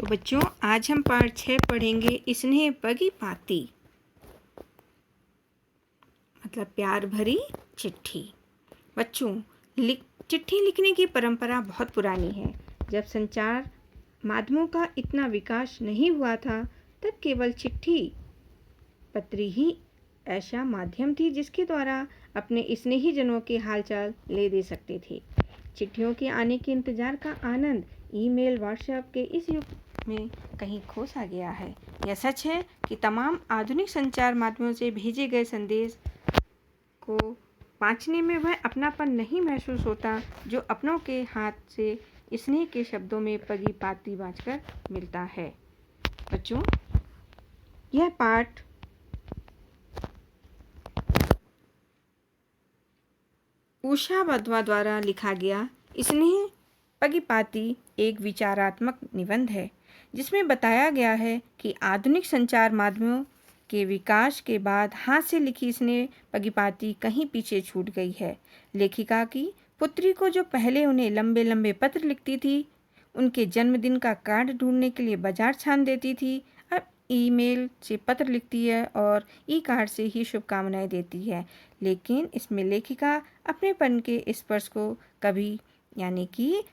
तो बच्चों, आज हम पाठ 6 पढ़ेंगे स्नेह पगी पाती, मतलब प्यार भरी चिट्ठी। बच्चों, चिट्ठी लिखने की परंपरा बहुत पुरानी है। जब संचार माध्यमों का इतना विकास नहीं हुआ था, तब केवल चिट्ठी पत्री ही ऐसा माध्यम थी जिसके द्वारा अपने स्नेही जनों के हालचाल ले दे सकते थे। चिट्ठियों के आने के इंतजार का आनंद ईमेल, व्हाट्सएप के इस युग में कहीं खो सा गया है। यह सच है कि तमाम आधुनिक संचार माध्यमों से भेजे गए संदेश को पाँचने में वह अपनापन नहीं महसूस होता जो अपनों के हाथ से स्नेह के शब्दों में पगी पाती बाँचकर मिलता है। बच्चों, यह पाठ उषा वधवा द्वारा लिखा गया स्नेह पगी पाती एक विचारात्मक निबंध है, जिसमें बताया गया है कि आधुनिक संचार माध्यमों के विकास के बाद हाथ से लिखी स्नेह पगी पाती कहीं पीछे छूट गई है। लेखिका की पुत्री को जो पहले उन्हें लंबे लंबे पत्र लिखती थी, उनके जन्मदिन का कार्ड ढूंढने के लिए बाजार छान देती थी, अब ईमेल से पत्र लिखती है और ई कार्ड से ही शुभकामनाएं देती है। लेकिन इसमें लेखिका अपनेपन के स्पर्श को कभी यानी कि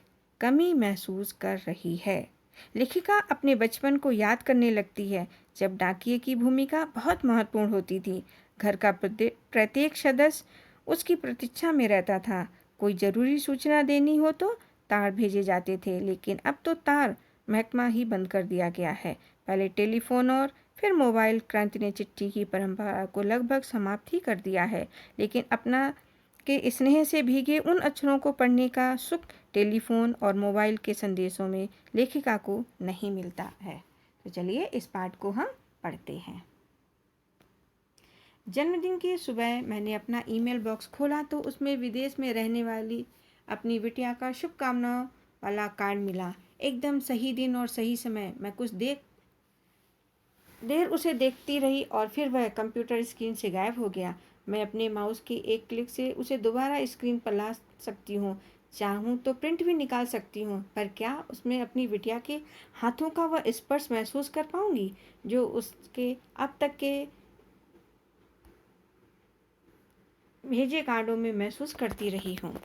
कमी महसूस कर रही है। लेखिका अपने बचपन को याद करने लगती है, जब डाकिये की भूमिका बहुत महत्वपूर्ण होती थी। घर का प्रत्येक सदस्य उसकी प्रतीक्षा में रहता था। कोई जरूरी सूचना देनी हो तो तार भेजे जाते थे, लेकिन अब तो तार महकमा ही बंद कर दिया गया है। पहले टेलीफोन और फिर मोबाइल क्रांति ने चिट्ठी की परंपरा को लगभग समाप्त ही कर दिया है, लेकिन अपना के स्नेह से भीगे उन अक्षरों को पढ़ने का सुख टेलीफोन और मोबाइल के संदेशों में लेखिका को नहीं मिलता है। तो चलिए इस पाठ को हम पढ़ते हैं। जन्मदिन की सुबह मैंने अपना ईमेल बॉक्स खोला तो उसमें विदेश में रहने वाली अपनी बिटिया का शुभकामनाओं वाला कार्ड मिला। एकदम सही दिन और सही समय। मैं कुछ देर उसे देखती रही और फिर वह कंप्यूटर स्क्रीन से गायब हो गया। मैं अपने माउस के एक क्लिक से उसे दोबारा स्क्रीन पर ला सकती हूँ। चाहूँ तो प्रिंट भी निकाल सकती हूँ, पर क्या उसमें अपनी बिटिया के हाथों का वह स्पर्श महसूस कर पाऊंगी जो उसके अब तक के भेजे कार्डों में महसूस करती रही हूँ।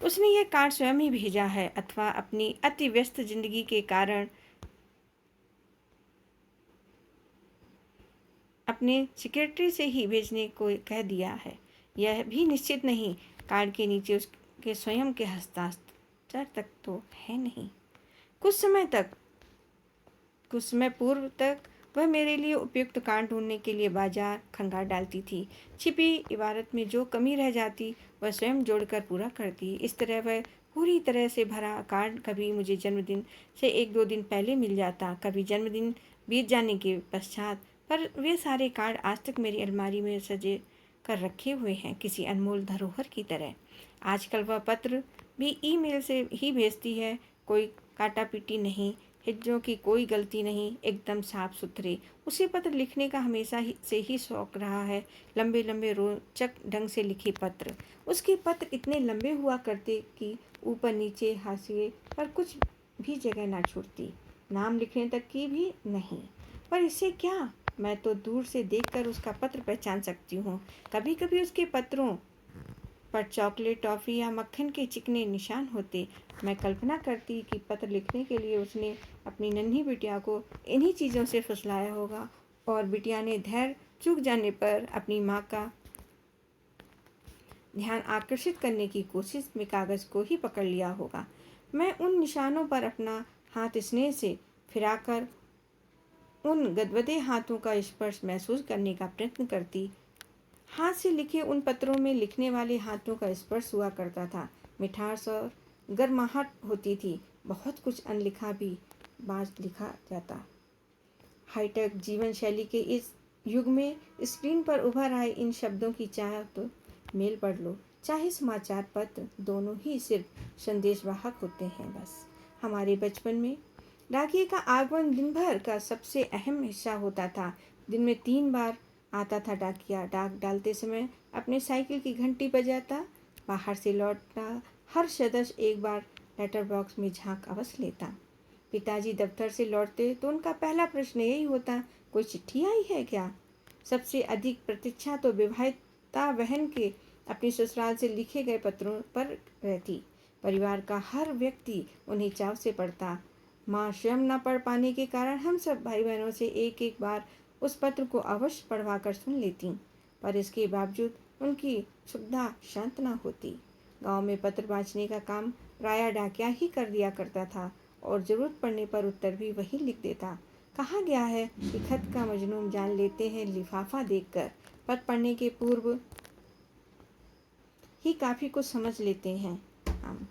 उसने यह कार्ड स्वयं ही भेजा है अथवा अपनी अति व्यस्त जिंदगी के कारण अपने सेक्रेटरी से ही भेजने को कह दिया है। यह भी निश्चित नहीं। कार्ड के नीचे उसके स्वयं के हस्ताक्षर तक तो है नहीं। कुछ समय पूर्व तक वह मेरे लिए उपयुक्त कार्ड ढूंढने के लिए बाजार खंगाल डालती थी। छिपी इबारत में जो कमी रह जाती वह स्वयं जोड़कर पूरा करती। इस तरह वह पूरी तरह से भरा कार्ड कभी मुझे जन्मदिन से 1-2 दिन पहले मिल जाता, कभी जन्मदिन बीत जाने के पश्चात, पर वे सारे कार्ड आज तक मेरी अलमारी में सजे कर रखे हुए हैं, किसी अनमोल धरोहर की तरह। आजकल वह पत्र भी ईमेल से ही भेजती है। कोई काटा-पीटी नहीं, हिज्जों की कोई गलती नहीं, एकदम साफ सुथरे। उसे पत्र लिखने का हमेशा से ही शौक रहा है। लंबे लंबे रोचक ढंग से लिखे पत्र। उसके पत्र इतने लंबे हुआ करते कि ऊपर नीचे हाशिए पर कुछ भी जगह ना छूटती, नाम लिखने तक की भी नहीं। पर इससे क्या, मैं तो दूर से देखकर उसका पत्र पहचान सकती हूँ। कभी कभी उसके पत्रों पर चॉकलेट, टॉफ़ी या मक्खन के चिकने निशान होते। मैं कल्पना करती कि पत्र लिखने के लिए उसने अपनी नन्ही बिटिया को इन्हीं चीज़ों से फुसलाया होगा और बिटिया ने धैर्य चूक जाने पर अपनी माँ का ध्यान आकर्षित करने की कोशिश में कागज़ को ही पकड़ लिया होगा। मैं उन निशानों पर अपना हाथ स्नेह से फिराकर उन गदगदे हाथों का स्पर्श महसूस करने का प्रयत्न करती। हाथ से लिखे उन पत्रों में लिखने वाले हाथों का स्पर्श हुआ करता था। मिठास और गर्माहट होती थी। बहुत कुछ अनलिखा भी बाज लिखा जाता। हाईटेक जीवन शैली के इस युग में स्क्रीन पर उभर आए इन शब्दों की चाहे तो मेल पढ़ लो, चाहे समाचार पत्र, दोनों ही सिर्फ संदेशवाहक होते हैं। बस हमारे बचपन में डाकिये का आगमन दिन भर का सबसे अहम हिस्सा होता था। दिन में 3 बार आता था डाकिया। डाक डालते समय अपने साइकिल की घंटी बजाता। बाहर से लौटता हर सदस्य एक बार लेटर बॉक्स में झांक अवश्य लेता। पिताजी दफ्तर से लौटते तो उनका पहला प्रश्न यही होता, कोई चिट्ठी आई है क्या? सबसे अधिक प्रतीक्षा तो विवाहिता बहन के अपने ससुराल से लिखे गए पत्रों पर रहती। परिवार का हर व्यक्ति उन्हें चाव से पढ़ता। माँ स्वयं न पढ़ पाने के कारण हम सब भाई बहनों से एक एक बार उस पत्र को अवश्य पढ़वा कर सुन लेती, पर इसके बावजूद उनकी सुविधा शांत न होती। गांव में पत्र बाँचने का काम राया डाकिया ही कर दिया करता था और जरूरत पड़ने पर उत्तर भी वही लिख देता। कहा गया है कि खत का मजनून जान लेते हैं लिफाफा देखकर, पत्र पढ़ने के पूर्व ही काफी कुछ समझ लेते हैं हम।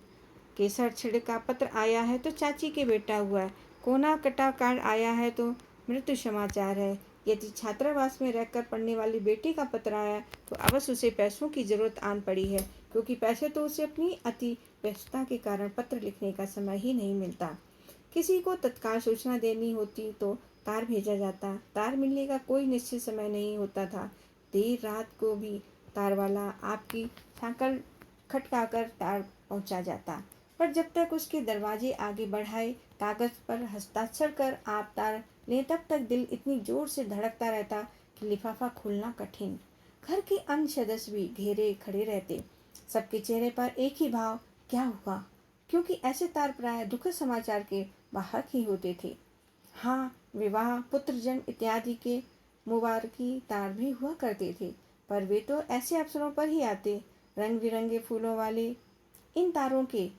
केसर छिड़का पत्र आया है तो चाची के बेटा हुआ है, कोना कटा कार्ड आया है तो मृत्यु समाचार है। यदि छात्रावास में रहकर पढ़ने वाली बेटी का पत्र आया तो अवश्य उसे पैसों की जरूरत आन पड़ी है, क्योंकि पैसे तो उसे अपनी अति व्यस्तता के कारण पत्र लिखने का समय ही नहीं मिलता। किसी को तत्काल सूचना देनी होती तो तार भेजा जाता। तार मिलने का कोई निश्चित समय नहीं होता था। देर रात को भी तार वाला आपकी सांकल खटकाकर तार पहुंचा जाता, पर जब तक उसके दरवाजे आगे बढ़ाए कागज पर हस्ताक्षर कर आप तार लें तब तक दिल इतनी जोर से धड़कता रहता कि लिफाफा खोलना कठिन। घर के अन्य सदस्य भी घेरे खड़े रहते। सबके चेहरे पर एक ही भाव, क्या हुआ? क्योंकि ऐसे तार प्राय दुखद समाचार के वाहक ही होते थे। हाँ, विवाह, पुत्र जन्म इत्यादि के मुबारकी तार भी हुआ करते थे, पर वे तो ऐसे अवसरों पर ही आते। रंग बिरंगे फूलों वाले इन तारों के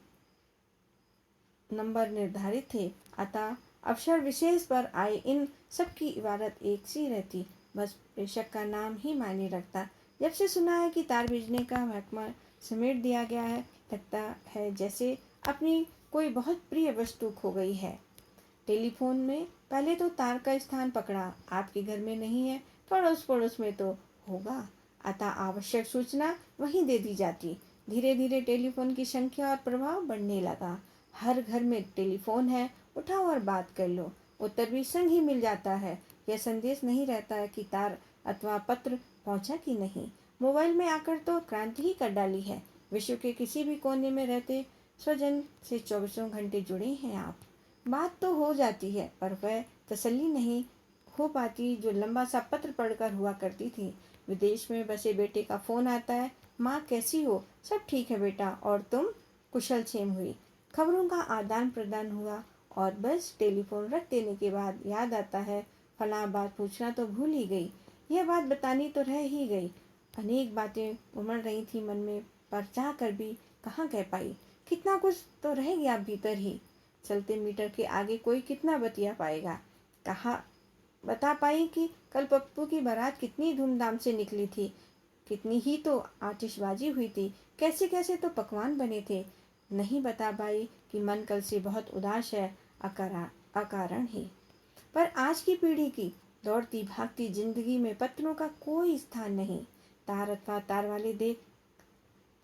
नंबर निर्धारित थे, अतः अवसर विशेष पर आए इन सबकी इबारत एक सी रहती, बस प्रेषक का नाम ही मायने रखता। जब से सुना है कि तार भेजने का महकमा समेट दिया गया है, लगता है जैसे अपनी कोई बहुत प्रिय वस्तु खो गई है। टेलीफोन में पहले तो तार का स्थान पकड़ा, आपके घर में नहीं है, पड़ोस पड़ोस में तो होगा, अतः आवश्यक सूचना वहीं दे दी जाती। धीरे धीरे टेलीफोन की संख्या और प्रभाव बढ़ने लगा। हर घर में टेलीफोन है, उठाओ और बात कर लो। उत्तर भी संग ही मिल जाता है। यह संदेश नहीं रहता है कि तार अथवा पत्र पहुंचा कि नहीं। मोबाइल में आकर तो क्रांति ही कर डाली है। विश्व के किसी भी कोने में रहते स्वजन से 24 घंटे जुड़े हैं आप। बात तो हो जाती है, पर वह तसल्ली नहीं हो पाती जो लंबा सा पत्र पढ़कर हुआ करती थी। विदेश में बसे बेटे का फोन आता है, माँ कैसी हो? सब ठीक है बेटा, और तुम? कुशल क्षेम हुई। खबरों का आदान प्रदान हुआ और बस टेलीफोन रख देने के बाद याद आता है, फला बात पूछना तो भूल ही गई, यह बात बतानी तो रह ही गई। अनेक बातें उमड़ रही थी मन में, पर चाह कर भी कहाँ कह पाई। कितना कुछ तो रह गया भीतर ही। चलते मीटर के आगे कोई कितना बतिया पाएगा। कहा बता पाई कि कल पप्पू की बारात कितनी धूमधाम से निकली थी, कितनी ही तो आतिशबाजी हुई थी, कैसे कैसे तो पकवान बने थे। नहीं बता पाई कि मन कल से बहुत उदास है, अकारण ही। पर आज की पीढ़ी की दौड़ती भागती जिंदगी में पत्रों का कोई स्थान नहीं। तार अथवा तार वाले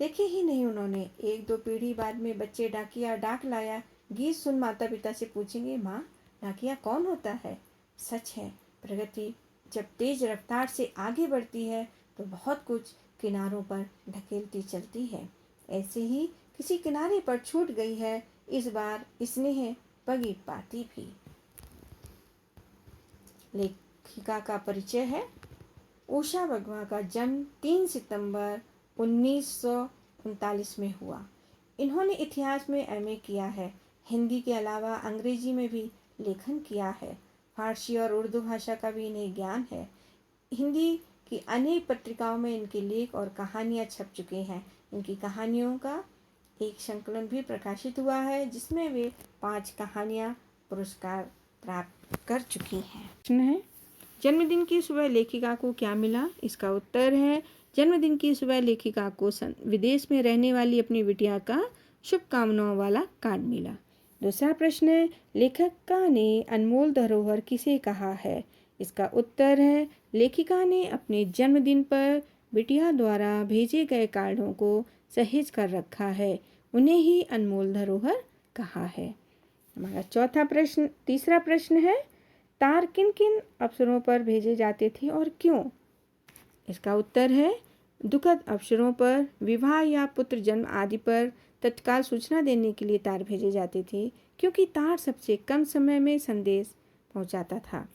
देखे ही नहीं उन्होंने। एक दो पीढ़ी बाद में बच्चे डाकिया डाक लाया गीत सुन माता पिता से पूछेंगे, माँ डाकिया कौन होता है? सच है, प्रगति जब तेज रफ्तार से आगे बढ़ती है तो बहुत कुछ किनारों पर ढकेलती चलती है। ऐसे ही किसी किनारे पर छूट गई है इस बार स्नेह पगी पाती भी। लेखिका का परिचय है। उषा बगवा का जन्म 3 सितंबर 1939 में हुआ। इन्होंने इतिहास में एमए किया है। हिंदी के अलावा अंग्रेजी में भी लेखन किया है। फारसी और उर्दू भाषा का भी इन्हें ज्ञान है। हिंदी की अनेक पत्रिकाओं में इनके लेख और कहानियां छप चुके हैं। इनकी कहानियों का एक संकलन भी प्रकाशित हुआ है, जिसमें वे 5 कहानियां पुरस्कार प्राप्त कर चुकी हैं। प्रश्न है, जन्मदिन की सुबह लेखिका को क्या मिला? इसका उत्तर है, जन्मदिन की सुबह लेखिका को विदेश में रहने वाली अपनी बिटिया का शुभकामनाओं वाला कार्ड मिला। दूसरा प्रश्न है, लेखिका ने अनमोल धरोहर किसे कहा है? इसका उत्तर है, लेखिका ने अपने जन्मदिन पर बिटिया द्वारा भेजे गए कार्डों को सहेज कर रखा है, उन्हें ही अनमोल धरोहर कहा है। हमारा तीसरा प्रश्न है, तार किन किन अवसरों पर भेजे जाते थे और क्यों? इसका उत्तर है, दुखद अवसरों पर, विवाह या पुत्र जन्म आदि पर तत्काल सूचना देने के लिए तार भेजे जाते थे। क्योंकि तार सबसे कम समय में संदेश पहुंचाता था।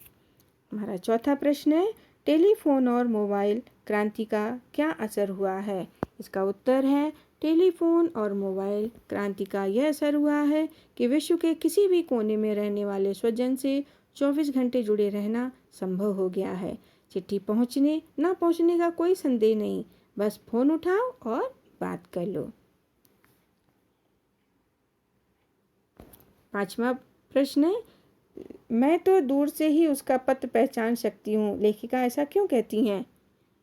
हमारा चौथा प्रश्न है, टेलीफोन और मोबाइल क्रांति का क्या असर हुआ है? इसका उत्तर है, टेलीफोन और मोबाइल क्रांति का यह असर हुआ है कि विश्व के किसी भी कोने में रहने वाले स्वजन से 24 घंटे जुड़े रहना संभव हो गया है। चिट्ठी पहुंचने ना पहुंचने का कोई संदेह नहीं, बस फोन उठाओ और बात कर लो। पांचवा प्रश्न है, मैं तो दूर से ही उसका पत्र पहचान सकती हूँ, लेखिका ऐसा क्यों कहती हैं?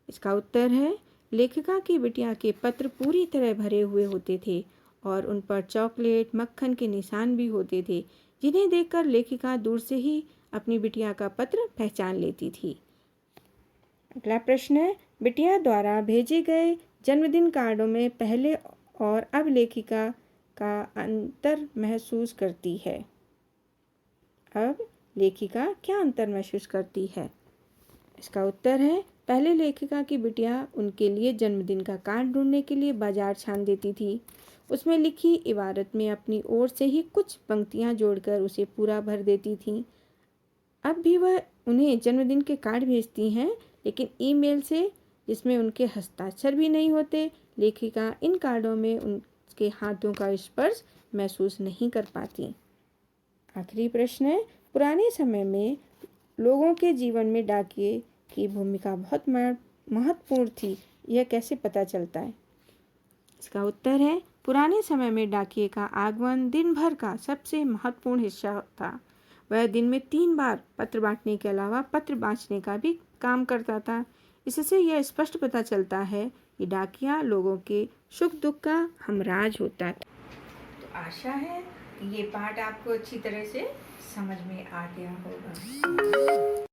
इसका उत्तर है, लेखिका की बिटिया के पत्र पूरी तरह भरे हुए होते थे और उन पर चॉकलेट मक्खन के निशान भी होते थे, जिन्हें देखकर लेखिका दूर से ही अपनी बिटिया का पत्र पहचान लेती थी। अगला प्रश्न है, बिटिया द्वारा भेजे गए जन्मदिन कार्डों में पहले और अब लेखिका का अंतर महसूस करती है। अब लेखिका क्या अंतर महसूस करती है? इसका उत्तर है, पहले लेखिका की बिटिया उनके लिए जन्मदिन का कार्ड ढूंढने के लिए बाजार छान देती थी। उसमें लिखी इबारत में अपनी ओर से ही कुछ पंक्तियां जोड़कर उसे पूरा भर देती थी। अब भी वह उन्हें जन्मदिन के कार्ड भेजती हैं, लेकिन ईमेल से, जिसमें उनके हस्ताक्षर भी नहीं होते। लेखिका इन कार्डों में उनके हाथों का स्पर्श महसूस नहीं कर पाती। आखिरी प्रश्न है, पुराने समय में लोगों के जीवन में डाकिये की भूमिका बहुत महत्वपूर्ण थी, यह कैसे पता चलता है? इसका उत्तर है, पुराने समय में डाकिये का आगमन दिन भर का सबसे महत्वपूर्ण हिस्सा था। वह दिन में 3 बार पत्र बांटने के अलावा पत्र बाँचने का भी काम करता था। इससे यह स्पष्ट पता चलता है कि डाकिया लोगों के सुख दुख का हमराज होता था। तो आशा है कि ये पाठ आपको अच्छी तरह से समझ में आ गया होगा।